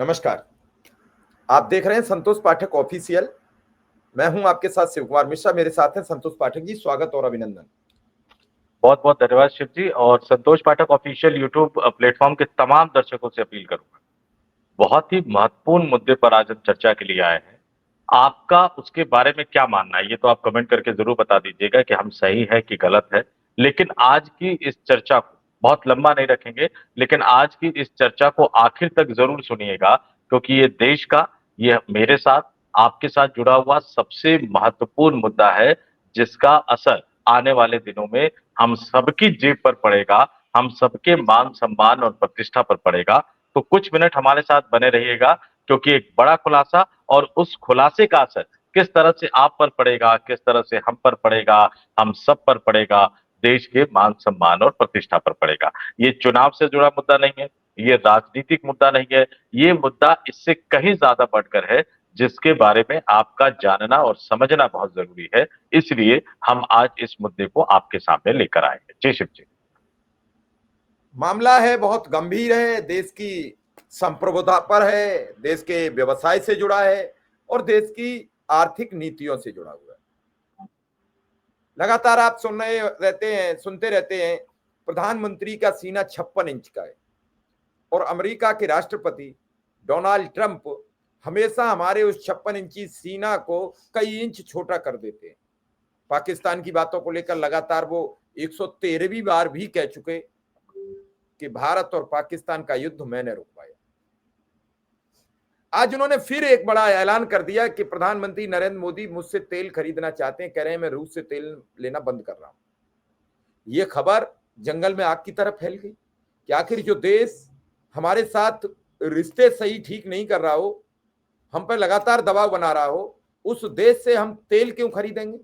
नमस्कार। आप देख रहे हैं संतोष पाठक ऑफिशियल। मैं हूं आपके साथ शिव कुमार मिश्रा। मेरे साथ हैं संतोष पाठक जी। स्वागत और अभिनंदन। बहुत बहुत धन्यवाद शिव जी। और संतोष पाठक ऑफिशियल यूट्यूब प्लेटफॉर्म के तमाम दर्शकों से अपील करूंगा, बहुत ही महत्वपूर्ण मुद्दे पर आज हम चर्चा के लिए आए हैं। आपका उसके बारे में क्या मानना है, ये तो आप कमेंट करके जरूर बता दीजिएगा कि हम सही है कि गलत है। लेकिन आज की इस चर्चा को बहुत लंबा नहीं रखेंगे, लेकिन आज की इस चर्चा को आखिर तक जरूर सुनिएगा, क्योंकि ये देश का, ये मेरे साथ, आपके साथ जुड़ा हुआ सबसे महत्वपूर्ण मुद्दा है, जिसका असर आने वाले दिनों में हम सबकी जेब पर पड़ेगा, हम सबके मान सम्मान और प्रतिष्ठा पर पड़ेगा। तो कुछ मिनट हमारे साथ बने रहिएगा, क्योंकि एक बड़ा खुलासा, और उस खुलासे का असर किस तरह से आप पर पड़ेगा, किस तरह से हम पर पड़ेगा, हम सब पर पड़ेगा, देश के मान सम्मान और प्रतिष्ठा पर पड़ेगा। ये चुनाव से जुड़ा मुद्दा नहीं है, ये राजनीतिक मुद्दा नहीं है, ये मुद्दा इससे कहीं ज्यादा बढ़कर है, जिसके बारे में आपका जानना और समझना बहुत जरूरी है। इसलिए हम आज इस मुद्दे को आपके सामने लेकर आए हैं। जय शिव जी। मामला है बहुत गंभीर है, देश की संप्रभुता पर है, देश के व्यवसाय से जुड़ा है और देश की आर्थिक नीतियों से जुड़ा हुआ है। लगातार आप सुनते रहते हैं प्रधानमंत्री का सीना 56 इंच का है और अमेरिका के राष्ट्रपति डोनाल्ड ट्रंप हमेशा हमारे उस 56 इंची सीना को कई इंच छोटा कर देते हैं। पाकिस्तान की बातों को लेकर लगातार वो 113वीं बार भी कह चुके कि भारत और पाकिस्तान का युद्ध मैंने रुकवाया। आज उन्होंने फिर एक बड़ा ऐलान कर दिया कि प्रधानमंत्री नरेंद्र मोदी मुझसे तेल खरीदना चाहते हैं, कह रहे हैं मैं रूस से तेल लेना बंद कर रहा हूं। यह खबर जंगल में आग की तरह फैल गई कि आखिर जो देश हमारे साथ रिश्ते सही ठीक नहीं कर रहा हो, हम पर लगातार दबाव बना रहा हो, उस देश से हम तेल क्यों खरीदेंगे,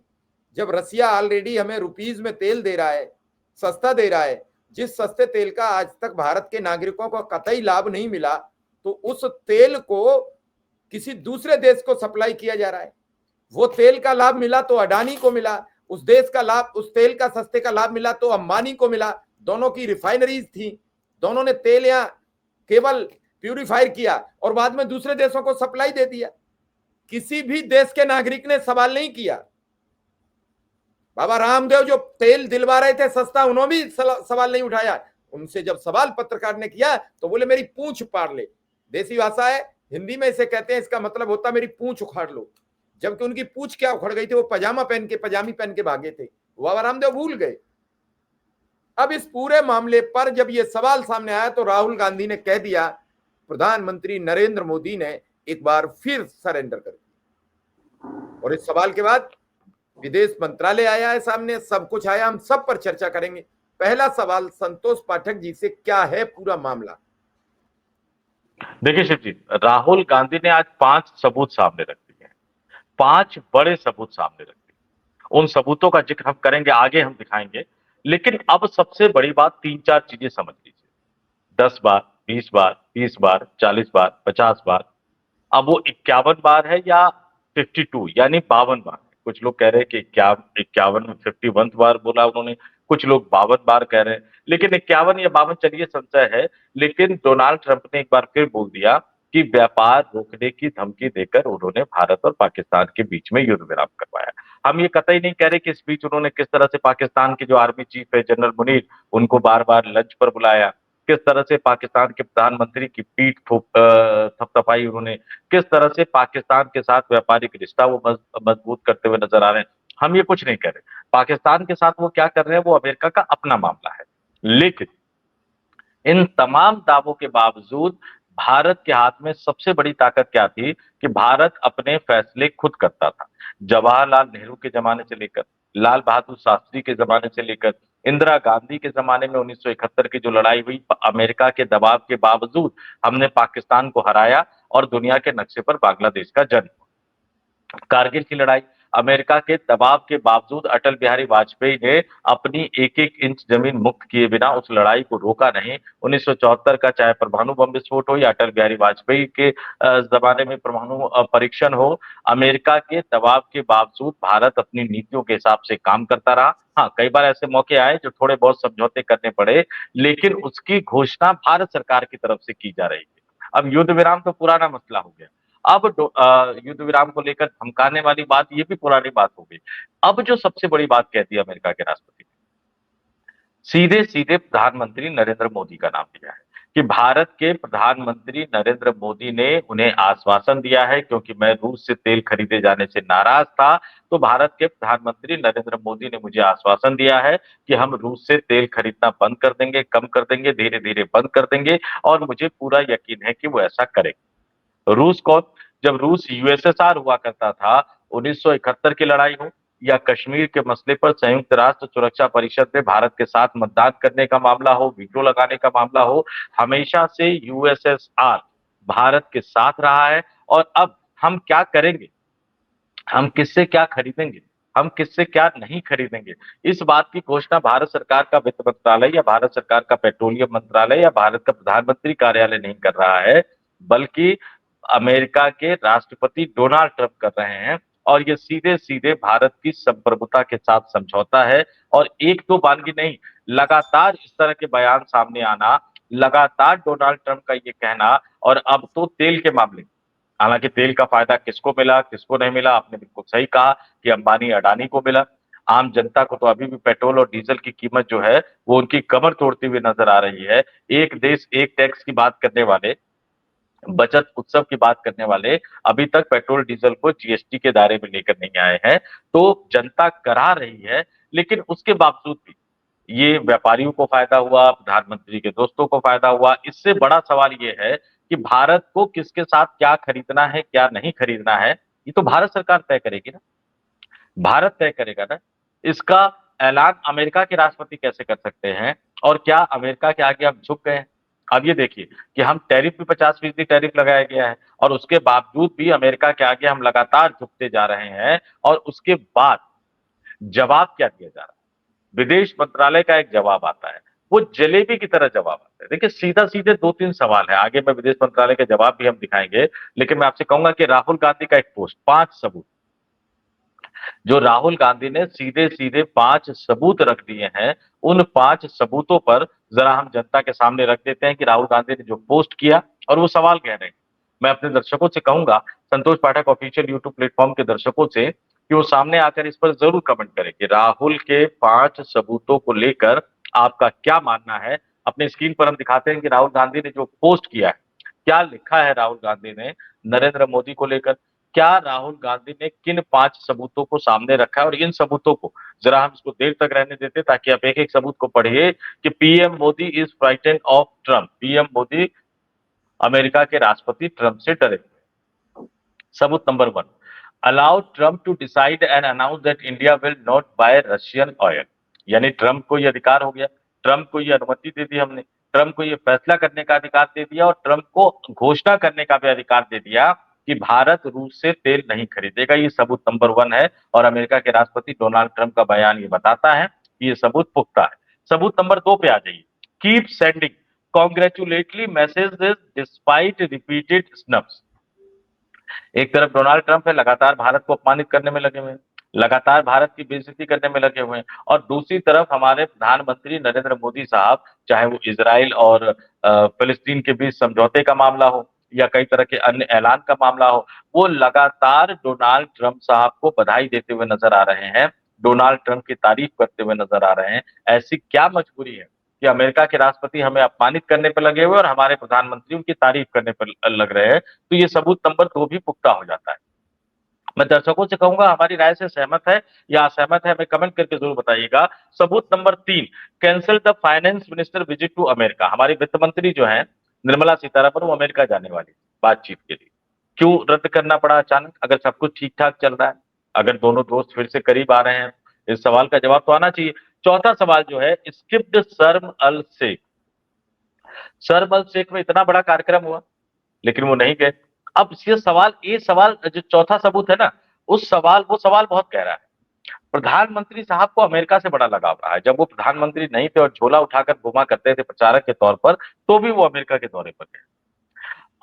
जब रसिया ऑलरेडी हमें रुपीज में तेल दे रहा है, सस्ता दे रहा है, जिस सस्ते तेल का आज तक भारत के नागरिकों को कतई लाभ नहीं मिला, तो उस तेल को किसी दूसरे देश को सप्लाई किया जा रहा है। वो तेल का लाभ मिला तो अडानी को मिला, उस देश का लाभ, उस तेल का सस्ते का लाभ मिला तो अंबानी को मिला। दोनों की रिफाइनरीज थी, दोनों ने तेल या केवल प्यूरिफायर किया और बाद में दूसरे देशों को सप्लाई दे दिया। किसी भी देश के नागरिक ने सवाल नहीं किया। बाबा रामदेव जो तेल दिलवा रहे थे सस्ता, उन्होंने भी सवाल नहीं उठाया। उनसे जब सवाल पत्रकार ने किया तो बोले मेरी पूंछ पाड़ ले। देसी भाषा है, हिंदी में इसे कहते हैं, इसका मतलब होता मेरी पूंछ उखाड़ लो। जबकि उनकी पूंछ क्या उखड़ गई थी, वो पजामी पहन के भागे थे। बाबा रामदेव भूल गए। अब इस पूरे मामले पर जब ये सवाल सामने आया तो राहुल गांधी ने कह दिया, प्रधानमंत्री नरेंद्र मोदी ने एक बार फिर सरेंडर कर दिया। और इस सवाल के बाद विदेश मंत्रालय आया है सामने, सब कुछ आया, हम सब पर चर्चा करेंगे। पहला सवाल संतोष पाठक जी से, क्या है पूरा मामला? देखिए शिव जी, राहुल गांधी ने आज 5 सबूत सामने रख दिए हैं, 5 बड़े सबूत सामने रख दिए। उन सबूतों का जिक्र हम करेंगे, आगे हम दिखाएंगे। लेकिन अब सबसे बड़ी बात 3-4 चीजें समझ लीजिए। 10 बार, 20 बार, 30 बार, 40 बार, 50 बार, अब वो 51 बार है या 52 यानी 52 बार है। कुछ लोग कह रहे हैं कि 51 51 बार बोला उन्होंने, कुछ लोग 52 बार कह रहे हैं। लेकिन 51 या 52 चलिए संशय है, लेकिन डोनाल्ड ट्रंप ने एक बार फिर बोल दिया कि व्यापार रोकने की धमकी देकर उन्होंने भारत और पाकिस्तान के बीच में युद्ध विराम करवाया। हम ये कतई नहीं कह रहे कि इस बीच उन्होंने किस तरह से पाकिस्तान के जो आर्मी चीफ है जनरल मुनीर, उनको बार बार लंच पर बुलाया, किस तरह से पाकिस्तान के प्रधानमंत्री की पीठ थपथपाई उन्होंने, किस तरह से पाकिस्तान के साथ व्यापारिक रिश्ता वो मजबूत करते हुए नजर आ रहे हैं। हम ये कुछ नहीं कर रहे। पाकिस्तान के साथ वो क्या कर रहे हैं वो अमेरिका का अपना मामला है। लेकिन इन तमाम दावों के बावजूद भारत के हाथ में सबसे बड़ी ताकत क्या थी कि भारत अपने फैसले खुद करता था। जवाहरलाल नेहरू के जमाने से लेकर, लाल बहादुर शास्त्री के जमाने से लेकर, इंदिरा गांधी के जमाने में 1971 की जो लड़ाई हुई, अमेरिका के दबाव के बावजूद हमने पाकिस्तान को हराया और दुनिया के नक्शे पर बांग्लादेश का जन्म। कारगिल की लड़ाई, अमेरिका के दबाव के बावजूद अटल बिहारी वाजपेयी ने अपनी एक एक इंच जमीन मुक्त किए बिना उस लड़ाई को रोका नहीं। 1974 का चाहे परमाणु बम विस्फोट हो या अटल बिहारी वाजपेयी के जमाने में परमाणु परीक्षण हो, अमेरिका के दबाव के बावजूद भारत अपनी नीतियों के हिसाब से काम करता रहा। हाँ, कई बार ऐसे मौके आए जो थोड़े बहुत समझौते करने पड़े, लेकिन उसकी घोषणा भारत सरकार की तरफ से की जा रही है। अब युद्ध विराम तो पुराना मसला हो गया। अब युद्ध विराम को लेकर धमकाने वाली बात ये भी पुरानी बात हो गई। अब जो सबसे बड़ी बात कहती है अमेरिका के राष्ट्रपति, सीधे सीधे प्रधानमंत्री नरेंद्र मोदी का नाम लिया है कि भारत के प्रधानमंत्री नरेंद्र मोदी ने उन्हें आश्वासन दिया है, क्योंकि मैं रूस से तेल खरीदे जाने से नाराज था, तो भारत के प्रधानमंत्री नरेंद्र मोदी ने मुझे आश्वासन दिया है कि हम रूस से तेल खरीदना बंद कर देंगे, कम कर देंगे, धीरे धीरे बंद कर देंगे, और मुझे पूरा यकीन है कि वो ऐसा करेंगे। रूस कौन? जब रूस यूएसएसआर हुआ करता था, 1971 की लड़ाई हो या कश्मीर के मसले पर संयुक्त राष्ट्र सुरक्षा परिषद में भारत के साथ मतदान करने का मामला हो, वीटो लगाने का मामला हो, हमेशा से यूएसएसआर भारत के साथ रहा है। और अब हम क्या करेंगे, हम किससे क्या खरीदेंगे, हम किससे क्या नहीं खरीदेंगे, इस बात की घोषणा भारत सरकार का वित्त मंत्रालय या भारत सरकार का पेट्रोलियम मंत्रालय या भारत का प्रधानमंत्री कार्यालय नहीं कर रहा है, बल्कि अमेरिका के राष्ट्रपति डोनाल्ड ट्रंप कर रहे हैं। और ये सीधे सीधे भारत की संप्रभुता के साथ समझौता है। और एक दो बानगी नहीं, लगातार इस तरह के बयान सामने आना, लगातार डोनाल्ड ट्रंप का ये कहना, और अब तो तेल के मामले, हालांकि तेल का फायदा किसको मिला किसको नहीं मिला, आपने बिल्कुल सही कहा कि अंबानी अडानी को मिला। आम जनता को तो अभी भी पेट्रोल और डीजल की कीमत जो है वो उनकी कमर तोड़ती हुई नजर आ रही है। एक देश एक टैक्स की बात करने वाले, बचत उत्सव की बात करने वाले, अभी तक पेट्रोल डीजल को जीएसटी के दायरे में लेकर नहीं आए हैं। तो जनता करा रही है, लेकिन उसके बावजूद भी ये व्यापारियों को फायदा हुआ, प्रधानमंत्री के दोस्तों को फायदा हुआ। इससे बड़ा सवाल ये है कि भारत को किसके साथ क्या खरीदना है क्या नहीं खरीदना है, ये तो भारत सरकार तय करेगी ना, भारत तय करेगा ना। इसका ऐलान अमेरिका के राष्ट्रपति कैसे कर सकते हैं? और क्या अमेरिका के आगे हम झुक गए हैं? अब ये देखिए कि हम टैरिफ भी 50% टैरिफ लगाया गया है, और उसके बावजूद भी अमेरिका के आगे हम लगातार झुकते जा रहे हैं। और उसके बाद जवाब क्या दिया जा रहा है? विदेश मंत्रालय का एक जवाब आता है, वो जलेबी की तरह जवाब आता है। देखिए सीधा सीधे दो तीन सवाल है, आगे मैं विदेश मंत्रालय के जवाब भी हम दिखाएंगे, लेकिन मैं आपसे कहूंगा कि राहुल गांधी का एक पोस्ट, 5 सबूत, जो राहुल गांधी ने सीधे सीधे 5 सबूत रख दिए हैं, उन 5 सबूतों पर जरा हम जनता के सामने रख देते हैं कि राहुल गांधी ने जो पोस्ट किया और वो सवाल कह रहे हैं। मैं अपने दर्शकों से कहूंगा, संतोष पाठक ऑफिशियल यूट्यूब प्लेटफॉर्म के दर्शकों से, कि वो सामने आकर इस पर जरूर कमेंट करें कि राहुल के 5 सबूतों को लेकर आपका क्या मानना है। अपने स्क्रीन पर हम दिखाते हैं कि राहुल गांधी ने जो पोस्ट किया है, क्या लिखा है राहुल गांधी ने नरेंद्र मोदी को लेकर, क्या राहुल गांधी ने किन 5 सबूतों को सामने रखा है। और इन सबूतों को जरा हम इसको देर तक रहने देते ताकि आप एक एक सबूत को पढ़िए कि PM Modi is frightened of Trump, PM Modi America के राष्ट्रपति ट्रंप से डरे। सबूत number 1, allow Trump to decide and announce that India will not buy Russian oil. यानी ट्रम्प को यह अधिकार हो गया, ट्रम्प को यह अनुमति दे दी हमने, ट्रम्प को यह फैसला करने का अधिकार दे दिया, और ट्रम्प को घोषणा करने का भी अधिकार दे दिया कि भारत रूस से तेल नहीं खरीदेगा। ये सबूत नंबर 1 है, और अमेरिका के राष्ट्रपति डोनाल्ड ट्रंप का बयान ये बताता है कि ये सबूत पुख्ता है। सबूत नंबर 2 पे आ जाइए, keep sending congratulatory messages despite repeated snubs. एक तरफ डोनाल्ड ट्रंप है, लगातार भारत को अपमानित करने में लगे हुए हैं, लगातार भारत की बेइज्जती करने में लगे हुए हैं, और दूसरी तरफ हमारे प्रधानमंत्री नरेंद्र मोदी साहब, चाहे वो इजराइल और फिलिस्तीन के बीच समझौते का मामला हो या कई तरह के अन्य ऐलान का मामला हो, वो लगातार डोनाल्ड ट्रंप साहब को बधाई देते हुए नजर आ रहे हैं, डोनाल्ड ट्रंप की तारीफ करते हुए नजर आ रहे हैं। ऐसी क्या मजबूरी है कि अमेरिका के राष्ट्रपति हमें अपमानित करने पर लगे हुए और हमारे प्रधानमंत्री उनकी तारीफ करने पर लग रहे हैं? तो ये सबूत नंबर 2 भी पुख्ता हो जाता है। मैं दर्शकों से कहूंगा, हमारी राय से सहमत है या असहमत है, हमें कमेंट करके जरूर बताइएगा। सबूत number 3, cancel the finance minister visit to America. हमारी वित्त मंत्री जो है निर्मला सीतारमण, वो अमेरिका जाने वाली बातचीत के लिए। क्यों रद्द करना पड़ा अचानक, अगर सब कुछ ठीक ठाक चल रहा है, अगर दोनों दोस्त फिर से करीब आ रहे हैं? इस सवाल का जवाब तो आना चाहिए। चौथा सवाल जो है, स्किप्ड शर्म अल शेख। शर्म अल शेख में इतना बड़ा कार्यक्रम हुआ लेकिन वो नहीं गए। अब ये सवाल जो चौथा सबूत है ना, वो सवाल बहुत गहरा है। प्रधानमंत्री साहब को अमेरिका से बड़ा लगाव रहा है। जब वो प्रधानमंत्री नहीं थे और झोला उठाकर घुमा करते थे प्रचारक के तौर पर, तो भी वो अमेरिका के दौरे पर गए।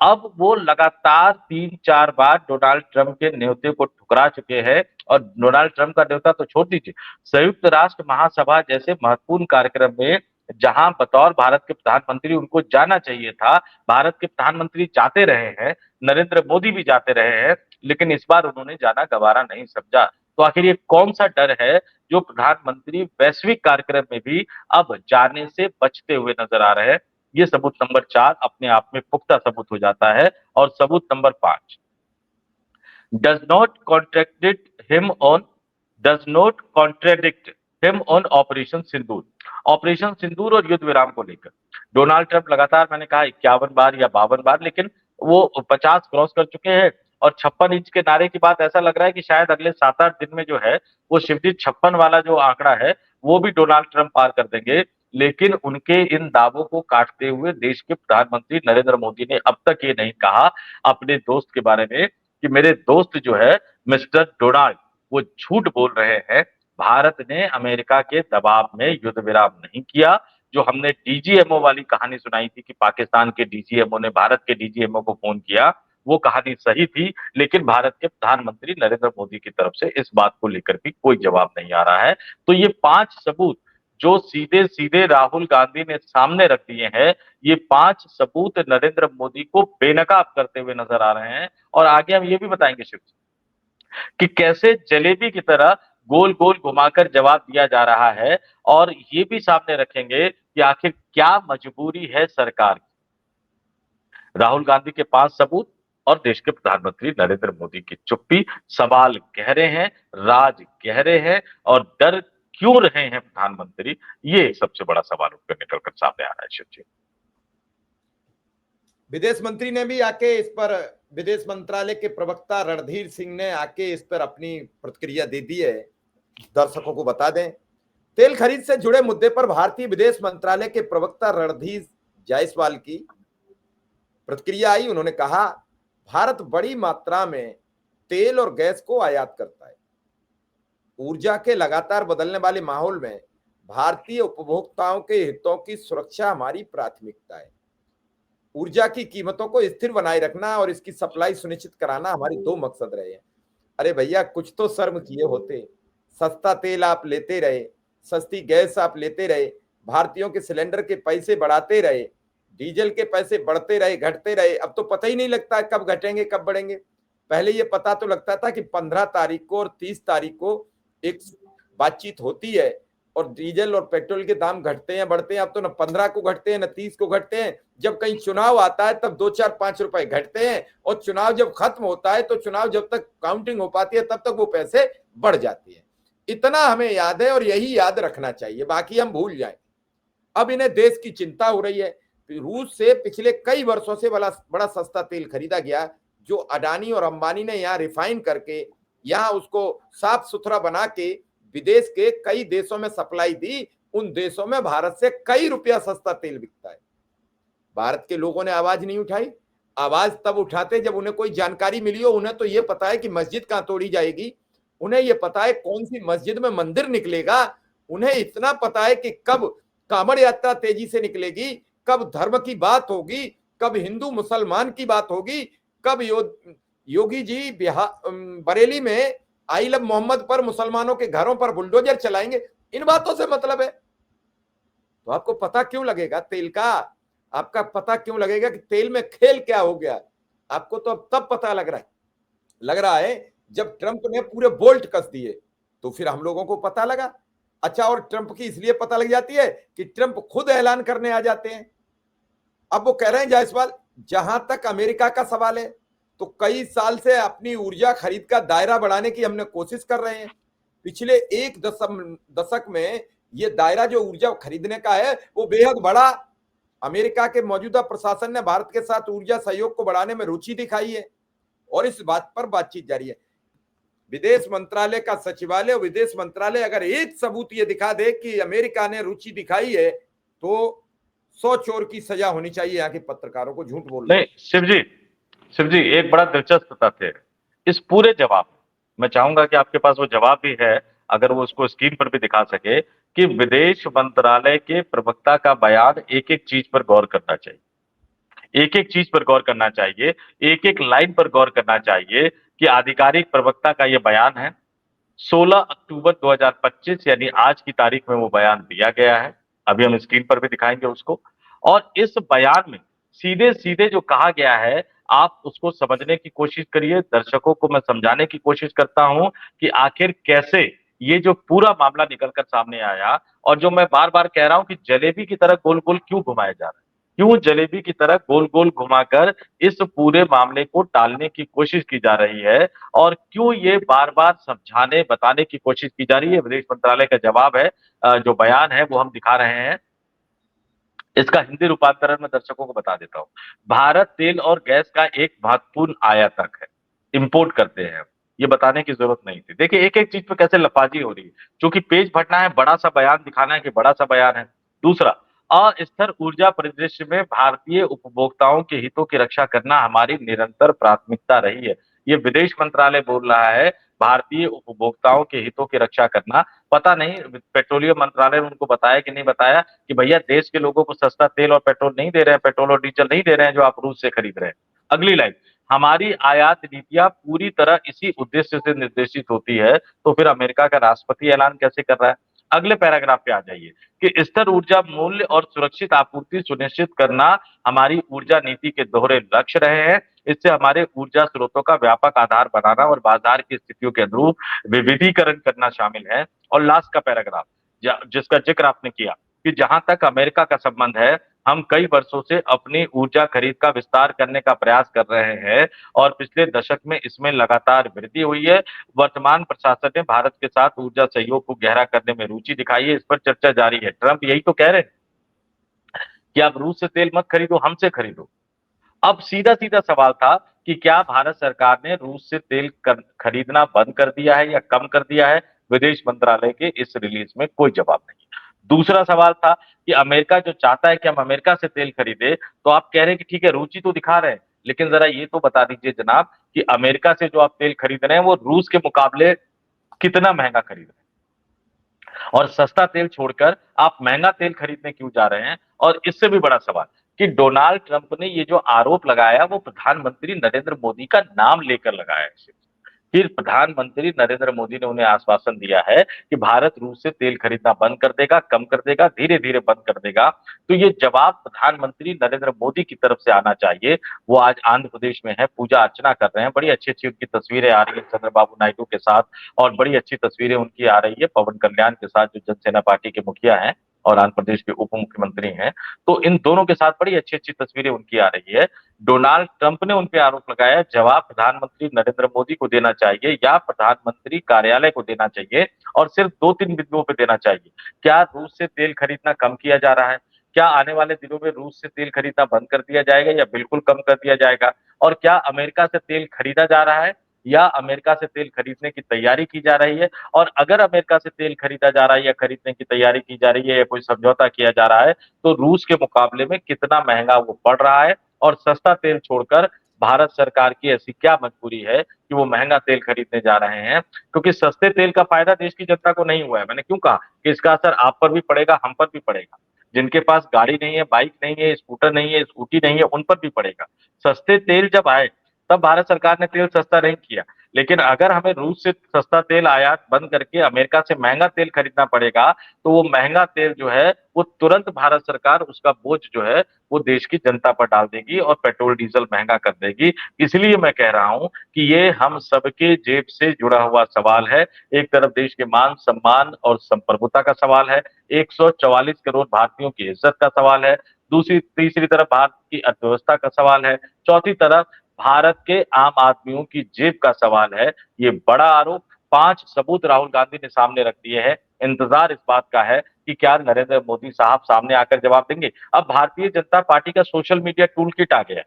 अब वो लगातार 3-4 बार डोनाल्ड ट्रंप के न्योते को ठुकरा चुके हैं। और डोनाल्ड ट्रंप का न्योता तो छोड़ दीजिए, संयुक्त राष्ट्र महासभा जैसे महत्वपूर्ण कार्यक्रम में जहां बतौर भारत के प्रधानमंत्री उनको जाना चाहिए था। भारत के प्रधानमंत्री जाते रहे हैं, नरेंद्र मोदी भी जाते रहे हैं, लेकिन इस बार उन्होंने जाना गवारा नहीं समझा। तो आखिर ये कौन सा डर है जो प्रधानमंत्री वैश्विक कार्यक्रम में भी अब जाने से बचते हुए नजर आ रहे हैं? ये सबूत नंबर 4 अपने आप में पुख्ता सबूत हो जाता है। और सबूत number 5, does not contradict him on does not contradict him on operation Sindoor. Operation Sindoor और युद्ध विराम को लेकर डोनाल्ड ट्रंप लगातार, मैंने कहा 51 बार या 52 बार, लेकिन वो 50 क्रॉस कर चुके हैं। और 56 इंच के नारे की बात ऐसा लग रहा है कि शायद अगले 7-8 दिन में जो है वो शिवजी 56 वाला जो आंकड़ा है वो भी डोनाल्ड ट्रंप पार कर देंगे। लेकिन उनके इन दावों को काटते हुए देश के प्रधानमंत्री नरेंद्र मोदी ने अब तक ये नहीं कहा अपने दोस्त के बारे में कि मेरे दोस्त जो है मिस्टर डोनाल्ड वो झूठ बोल रहे हैं। भारत ने अमेरिका के दबाव में युद्ध विराम नहीं किया। जो हमने डीजीएमओ वाली कहानी सुनाई थी कि पाकिस्तान के डीजीएमओ ने भारत के डीजीएमओ को फोन किया, वो कहानी सही थी, लेकिन भारत के प्रधानमंत्री नरेंद्र मोदी की तरफ से इस बात को लेकर भी कोई जवाब नहीं आ रहा है। तो ये 5 सबूत जो सीधे सीधे राहुल गांधी ने सामने रख दिए हैं, ये 5 सबूत नरेंद्र मोदी को बेनकाब करते हुए नजर आ रहे हैं। और आगे हम ये भी बताएंगे शिव जी कि कैसे जलेबी की तरह गोल गोल घुमाकर जवाब दिया जा रहा है। और ये भी सामने रखेंगे कि आखिर क्या मजबूरी है सरकार की। राहुल गांधी के 5 सबूत और देश के प्रधानमंत्री नरेंद्र मोदी की चुप्पी। सवाल गहरे हैं, राज गहरे हैं, और डर क्यों रहे हैं प्रधानमंत्री, ये सबसे बड़ा सवाल उठकर निकलकर सामने आ रहा है शिव जी। विदेश मंत्री ने भी आके इस पर, विदेश मंत्रालय के प्रवक्ता रणधीर सिंह ने आके इस पर अपनी प्रतिक्रिया दे दी है। दर्शकों को बता दें, तेल खरीद से जुड़े मुद्दे पर भारतीय विदेश मंत्रालय के प्रवक्ता रणधीर जायसवाल की प्रतिक्रिया आई। उन्होंने कहा, भारत बड़ी मात्रा में तेल और गैस को आयात करता है। ऊर्जा के लगातार बदलने वाले माहौल में भारतीय उपभोक्ताओं के हितों की सुरक्षा हमारी प्राथमिकता है। ऊर्जा की कीमतों को स्थिर बनाए रखना और इसकी सप्लाई सुनिश्चित कराना हमारे 2 मकसद रहे हैं। अरे भैया, कुछ तो शर्म किए होते। सस्ता तेल आप लेते रहे, सस्ती गैस आप लेते रहे, भारतीयों के सिलेंडर के पैसे बढ़ाते रहे, डीजल के पैसे बढ़ते रहे, घटते रहे। अब तो पता ही नहीं लगता कब घटेंगे कब बढ़ेंगे। पहले ये पता तो लगता था कि 15 तारीख को और 30 तारीख को एक बातचीत होती है और डीजल और पेट्रोल के दाम घटते हैं बढ़ते हैं। अब तो न 15 को घटते हैं न 30 को घटते हैं। जब कहीं चुनाव आता है तब 2-4-5 रुपए घटते हैं, और चुनाव जब खत्म होता है तो चुनाव जब तक काउंटिंग हो पाती है तब तक वो पैसे बढ़ जाती है। इतना हमें याद है और यही याद रखना चाहिए, बाकी हम भूल जाएं। अब इन्हें देश की चिंता हो रही है। रूस से पिछले कई वर्षों से बड़ा सस्ता तेल खरीदा गया, जो अडानी और अंबानी ने यहाँ रिफाइन करके, यहाँ उसको साफ सुथरा बना के विदेश के कई देशों में सप्लाई दी। उन देशों में भारत से कई रुपया सस्ता तेल बिकता है। भारत के लोगों ने आवाज नहीं उठाई। आवाज तब उठाते जब उन्हें कोई जानकारी मिली हो। उन्हें तो ये पता है कि मस्जिद कहां तोड़ी जाएगी, उन्हें ये पता है कौन सी मस्जिद में मंदिर निकलेगा, उन्हें इतना पता है कि कब कांवड़ यात्रा तेजी से निकलेगी, कब धर्म की बात होगी, कब हिंदू मुसलमान की बात होगी, कब योगी जी बरेली में आई लव मोहम्मद पर मुसलमानों के घरों पर बुलडोजर चलाएंगे। इन बातों से मतलब है। तो आपको पता क्यों लगेगा तेल का? आपका पता क्यों लगेगा कि तेल में खेल क्या हो गया? आपको तो अब तब पता लग रहा है जब ट्रंप ने पूरे बोल्ट कस दिए, तो फिर हम लोगों को पता लगा। अच्छा, और ट्रंप की इसलिए पता लग जाती है कि ट्रंप खुद ऐलान करने आ जाते हैं। अब वो कह रहे हैं जायसवाल, जहां तक अमेरिका का सवाल है तो कई साल से अपनी ऊर्जा खरीद का दायरा बढ़ाने की हमने कोशिश कर रहे हैं। पिछले एक दशक में ये दायरा जो ऊर्जा खरीदने का है वो बेहद बड़ा। अमेरिका के मौजूदा प्रशासन ने भारत के साथ ऊर्जा सहयोग को बढ़ाने में रुचि दिखाई है और इस बात पर बातचीत जारी है। विदेश मंत्रालय का सचिवालय और विदेश मंत्रालय अगर एक सबूत ये दिखा दे कि अमेरिका ने रुचि दिखाई है तो 100 चोर की सजा होनी चाहिए यहाँ के पत्रकारों को झूठ बोलने। नहीं शिव जी एक बड़ा दिलचस्प तथ्य है इस पूरे जवाब में। मैं चाहूंगा कि आपके पास वो जवाब भी है, अगर वो उसको स्क्रीन पर भी दिखा सके, कि विदेश मंत्रालय के प्रवक्ता का बयान एक एक चीज पर गौर करना चाहिए, एक एक चीज पर गौर करना चाहिए, एक एक लाइन पर गौर करना चाहिए। कि आधिकारिक प्रवक्ता का यह बयान है, 16 अक्टूबर 2025 यानी आज की तारीख में वो बयान दिया गया है। अभी हम स्क्रीन पर भी दिखाएंगे उसको। और इस बयान में सीधे सीधे जो कहा गया है, आप उसको समझने की कोशिश करिए। दर्शकों को मैं समझाने की कोशिश करता हूं कि आखिर कैसे ये जो पूरा मामला निकलकर सामने आया, और जो मैं बार बार कह रहा हूं कि जलेबी की तरह गोल गोल क्यों घुमाया जा रहा है, क्यों जलेबी की तरह गोल गोल घुमाकर इस पूरे मामले को टालने की कोशिश की जा रही है, और क्यों ये बार बार समझाने बताने की कोशिश की जा रही है। विदेश मंत्रालय का जवाब है, जो बयान है वो हम दिखा रहे हैं। इसका हिंदी रूपांतरण में दर्शकों को बता देता हूं। भारत तेल और गैस का एक महत्वपूर्ण आयातक है, इंपोर्ट करते हैं। ये बताने की जरूरत नहीं थी। देखिए एक एक चीज पे कैसे लफाजी हो रही है, क्योंकि पेज भरना है, बड़ा सा बयान दिखाना है कि बड़ा सा बयान है। दूसरा, अस्थिर ऊर्जा परिदृश्य में भारतीय उपभोक्ताओं के हितों की रक्षा करना हमारी निरंतर प्राथमिकता रही है। ये विदेश मंत्रालय बोल रहा है, भारतीय उपभोक्ताओं के हितों की रक्षा करना। पता नहीं पेट्रोलियम मंत्रालय ने उनको बताया कि नहीं बताया कि भैया देश के लोगों को सस्ता तेल और पेट्रोल नहीं दे रहे हैं, पेट्रोल और डीजल नहीं दे रहे हैं जो आप रूस से खरीद रहे हैं। अगली लाइन, हमारी आयात नीतियां पूरी तरह इसी उद्देश्य से निर्देशित होती है, तो फिर अमेरिका का राष्ट्रपति ऐलान कैसे कर रहा है। अगले पैराग्राफ पे आ जाइए कि स्थिर ऊर्जा मूल्य और सुरक्षित आपूर्ति सुनिश्चित करना हमारी ऊर्जा नीति के दोहरे लक्ष्य रहे हैं। इससे हमारे ऊर्जा स्रोतों का व्यापक आधार बनाना और बाजार की स्थितियों के अनुरूप विविधीकरण करना शामिल है। और लास्ट का पैराग्राफ जिसका जिक्र आपने किया कि जहां तक अमेरिका का संबंध है, हम कई वर्षों से अपनी ऊर्जा खरीद का विस्तार करने का प्रयास कर रहे हैं, और पिछले दशक में इसमें लगातार वृद्धि हुई है। वर्तमान प्रशासन ने भारत के साथ ऊर्जा सहयोग को गहरा करने में रुचि दिखाई है। इस पर चर्चा जारी है। ट्रंप यही तो कह रहे हैं कि आप रूस से तेल मत खरीदो, हमसे खरीदो। अब सीधा सीधा सवाल था कि क्या भारत सरकार ने रूस से तेल खरीदना बंद कर दिया है या कम कर दिया है। विदेश मंत्रालय के इस रिलीज में कोई जवाब नहीं। दूसरा सवाल था कि अमेरिका जो चाहता है कि हम अमेरिका से तेल खरीदे, तो आप कह रहे हैं कि ठीक है रुचि तो दिखा रहे हैं, लेकिन जरा ये तो बता दीजिए जनाब कि अमेरिका से जो आप तेल खरीद रहे हैं वो रूस के मुकाबले कितना महंगा खरीद रहे हैं, और सस्ता तेल छोड़कर आप महंगा तेल खरीदने क्यों जा रहे हैं। और इससे भी बड़ा सवाल कि डोनाल्ड ट्रंप ने ये जो आरोप लगाया वो प्रधानमंत्री नरेंद्र मोदी का नाम लेकर लगाया है। फिर प्रधानमंत्री नरेंद्र मोदी ने उन्हें आश्वासन दिया है कि भारत रूस से तेल खरीदना बंद कर देगा, कम कर देगा, धीरे धीरे बंद कर देगा। तो ये जवाब प्रधानमंत्री नरेंद्र मोदी की तरफ से आना चाहिए। वो आज आंध्र प्रदेश में है, पूजा अर्चना कर रहे हैं, बड़ी अच्छी अच्छी उनकी तस्वीरें आ रही है चंद्रबाबू नायडू के साथ, और बड़ी अच्छी तस्वीरें उनकी आ रही है पवन कल्याण के साथ जो जनसेना पार्टी के मुखिया हैं और आंध्र प्रदेश के उप मुख्यमंत्री हैं। तो इन दोनों के साथ बड़ी अच्छी अच्छी तस्वीरें उनकी आ रही है। डोनाल्ड ट्रंप ने उन पे आरोप लगाया, जवाब प्रधानमंत्री नरेंद्र मोदी को देना चाहिए या प्रधानमंत्री कार्यालय को देना चाहिए, और सिर्फ दो तीन बिंदुओं पे देना चाहिए। क्या रूस से तेल खरीदना कम किया जा रहा है, क्या आने वाले दिनों में रूस से तेल खरीदना बंद कर दिया जाएगा या बिल्कुल कम कर दिया जाएगा, और क्या अमेरिका से तेल खरीदा जा रहा है या अमेरिका से तेल खरीदने की तैयारी की जा रही है। और अगर अमेरिका से तेल खरीदा जा रहा है या खरीदने की तैयारी की जा रही है या कोई समझौता किया जा रहा है, तो रूस के मुकाबले में कितना महंगा वो पड़ रहा है, और सस्ता तेल छोड़कर भारत सरकार की ऐसी क्या मजबूरी है कि वो महंगा तेल खरीदने जा रहे हैं। क्योंकि सस्ते तेल का फायदा देश की जनता को नहीं हुआ है। मैंने क्यों कहा कि इसका असर आप पर भी पड़ेगा, हम पर भी पड़ेगा। जिनके पास गाड़ी नहीं है, बाइक नहीं है, स्कूटर नहीं है, स्कूटी नहीं है, उन पर भी पड़ेगा। सस्ते तेल जब आए तब भारत सरकार ने तेल सस्ता नहीं किया, लेकिन अगर हमें रूस से सस्ता तेल आयात बंद करके अमेरिका से महंगा तेल खरीदना पड़ेगा, तो वो महंगा तेल जो है वो तुरंत भारत सरकार उसका बोझ जो है वो देश की जनता पर डाल देगी और पेट्रोल डीजल महंगा कर देगी। इसलिए मैं कह रहा हूं कि ये हम सबके जेब से जुड़ा हुआ सवाल है। एक तरफ देश के मान सम्मान और संप्रभुता का सवाल है, 144 करोड़ भारतीयों की इज्जत का सवाल है, दूसरी तीसरी तरफ भारत की अर्थव्यवस्था का सवाल है, चौथी तरफ भारत के आम आदमियों की जेब का सवाल है। ये बड़ा आरोप 5 सबूत राहुल गांधी ने सामने रख दिए हैं। इंतजार इस बात का है कि क्या नरेंद्र मोदी साहब सामने आकर जवाब देंगे। अब भारतीय जनता पार्टी का सोशल मीडिया टूल किट आ गया है।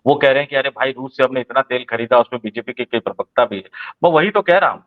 वो कह रहे हैं कि अरे भाई रूस से हमने इतना तेल खरीदा, उसमें बीजेपी के कई प्रवक्ता भी है। मैं वही तो कह रहा हूं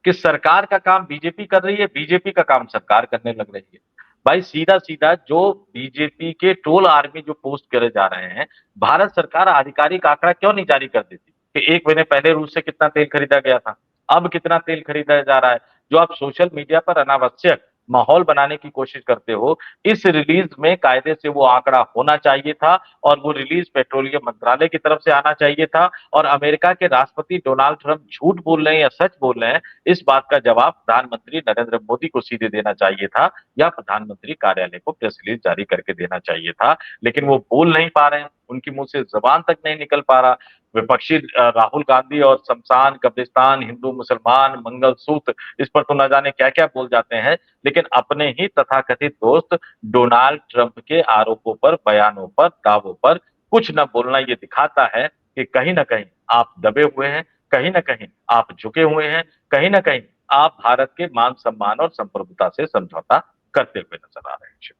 कि सरकार का काम बीजेपी कर रही है, बीजेपी का काम सरकार करने लग रही है। भाई सीधा सीधा जो बीजेपी के ट्रोल आर्मी जो पोस्ट करे जा रहे हैं, भारत सरकार आधिकारिक आंकड़ा क्यों नहीं जारी कर देती कि 1 महीने पहले रूस से कितना तेल खरीदा गया था, अब कितना तेल खरीदा जा रहा है। जो आप सोशल मीडिया पर अनावश्यक माहौल बनाने की कोशिश करते हो, इस रिलीज में कायदे से वो आंकड़ा होना चाहिए था और वो रिलीज पेट्रोलियम मंत्रालय की तरफ से आना चाहिए था। और अमेरिका के राष्ट्रपति डोनाल्ड ट्रंप झूठ बोल रहे हैं या सच बोल रहे हैं, इस बात का जवाब प्रधानमंत्री नरेंद्र मोदी को सीधे देना चाहिए था या प्रधानमंत्री कार्यालय को प्रेस रिलीज जारी करके देना चाहिए था। लेकिन वो बोल नहीं पा रहे हैं, उनकी मुंह से जबान तक नहीं निकल पा रहा। विपक्षी राहुल गांधी और शमशान, कब्रिस्तान, हिंदू मुसलमान, मंगलसूत्र, इस पर तो न जाने क्या क्या बोल जाते हैं, लेकिन अपने ही तथाकथित दोस्त डोनाल्ड ट्रंप के आरोपों पर, बयानों पर, दावों पर कुछ न बोलना ये दिखाता है कि कहीं ना कहीं आप दबे हुए हैं, कहीं ना कहीं आप झुके हुए हैं, कहीं ना कहीं आप भारत के मान सम्मान और संप्रभुता से समझौता करते हुए नजर आ रहे हैं।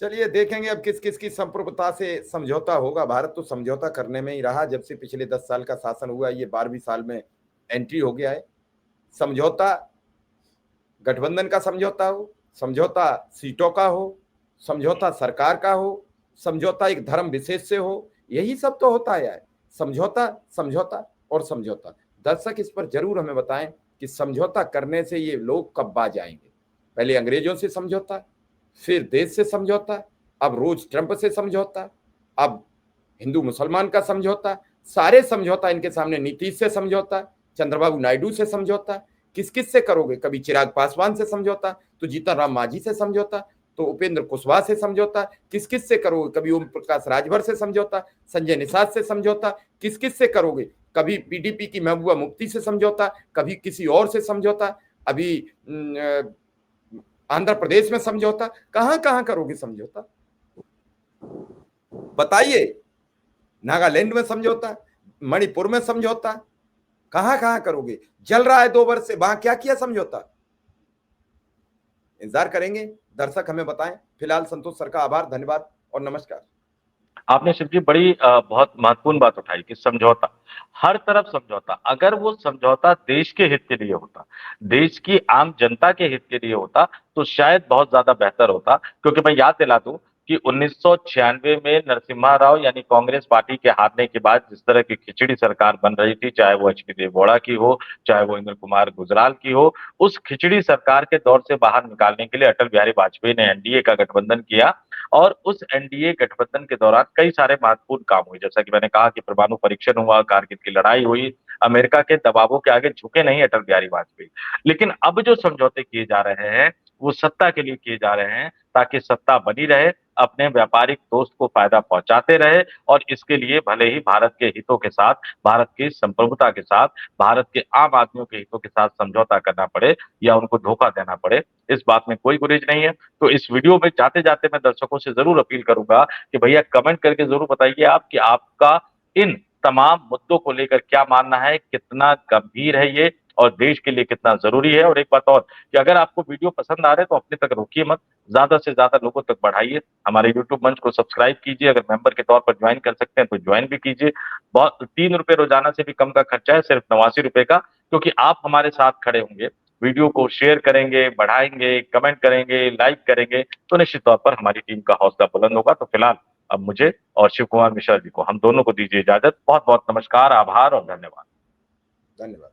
चलिए देखेंगे अब किस किस की संप्रभुता से समझौता होगा। भारत तो समझौता करने में ही रहा जब से पिछले 10 साल का शासन हुआ, ये 12वीं साल में एंट्री हो गया है। समझौता गठबंधन का समझौता हो, समझौता सीटों का हो, समझौता सरकार का हो, समझौता एक धर्म विशेष से हो, यही सब तो होता है। समझौता समझौता और समझौता। दर्शक इस पर जरूर हमें बताएं कि समझौता करने से ये लोग कब बाज आएंगे। पहले अंग्रेजों से समझौता, फिर देश से समझौता, अब रोज ट्रंप से समझौता, अब हिंदू मुसलमान का समझौता, सारे समझौता इनके सामने। नीतीश से समझौता, चंद्रबाबू नायडू से समझौता, किस किस से करोगे। कभी चिराग पासवान से समझौता, तो जीतन राम मांझी से समझौता, तो उपेंद्र कुशवाहा से समझौता, किस किस से करोगे। कभी ओम प्रकाश राजभर से समझौता, संजय निषाद से समझौता, किस किस से करोगे। कभी पीडीपी की महबूबा मुफ्ती से समझौता, कभी किसी और से समझौता, अभी आंध्र प्रदेश में समझौता। कहां कहां करोगे समझौता, बताइए। नागालैंड में समझौता, मणिपुर में समझौता, कहां कहां करोगे। जल रहा है 2 वर्ष से, वहां क्या किया समझौता। इंतजार करेंगे, दर्शक हमें बताएं। फिलहाल संतोष सर का आभार, धन्यवाद और नमस्कार। आपने शिव जी बड़ी बहुत महत्वपूर्ण बात उठाई कि समझौता, हर तरफ समझौता। अगर वो समझौता देश के हित के लिए होता, देश की आम जनता के हित के लिए होता, तो शायद बहुत ज्यादा बेहतर होता। क्योंकि मैं याद दिला दूं कि 1996 में नरसिम्हा राव यानी कांग्रेस पार्टी के हारने के बाद जिस तरह की खिचड़ी सरकार बन रही थी, चाहे वो एच डी देवगौड़ा की हो, चाहे वो इंद्र कुमार गुजराल की हो, उस खिचड़ी सरकार के दौर से बाहर निकालने के लिए अटल बिहारी वाजपेयी ने एनडीए का गठबंधन किया। और उस एनडीए गठबंधन के दौरान कई सारे महत्वपूर्ण काम हुए, जैसा कि मैंने कहा कि परमाणु परीक्षण हुआ, कारगिल की लड़ाई हुई। अमेरिका के दबावों के आगे झुके नहीं अटल बिहारी वाजपेयी। लेकिन अब जो समझौते किए जा रहे हैं, वो सत्ता के लिए किए जा रहे हैं, ताकि सत्ता बनी रहे, अपने व्यापारिक दोस्त को फायदा पहुंचाते रहे। और इसके लिए भले ही भारत के हितों के साथ, भारत की संप्रभुता के साथ, भारत के आम आदमियों के हितों के साथ समझौता करना पड़े या उनको धोखा देना पड़े, इस बात में कोई गुरेज नहीं है। तो इस वीडियो में जाते जाते मैं दर्शकों से जरूर अपील करूंगा कि भैया कमेंट करके जरूर बताइए आप कि आपका इन तमाम मुद्दों को लेकर क्या मानना है, कितना गंभीर है ये और देश के लिए कितना जरूरी है। और एक बात और कि अगर आपको वीडियो पसंद आ रहे हैं तो अपने तक रोकिए मत, ज्यादा से ज्यादा लोगों तक बढ़ाइए। हमारे यूट्यूब मंच को सब्सक्राइब कीजिए, अगर मेंबर के तौर पर ज्वाइन कर सकते हैं तो ज्वाइन भी कीजिए। बहुत 3 रुपए रोजाना से भी कम का खर्चा है, सिर्फ 89 रुपए का। क्योंकि आप हमारे साथ खड़े होंगे, वीडियो को शेयर करेंगे, बढ़ाएंगे, कमेंट करेंगे, लाइक करेंगे, तो निश्चित तौर पर हमारी टीम का हौसला बुलंद होगा। तो फिलहाल अब मुझे और शिव कुमार मिश्रा जी को, हम दोनों को दीजिए इजाजत। बहुत बहुत नमस्कार, आभार और धन्यवाद। धन्यवाद।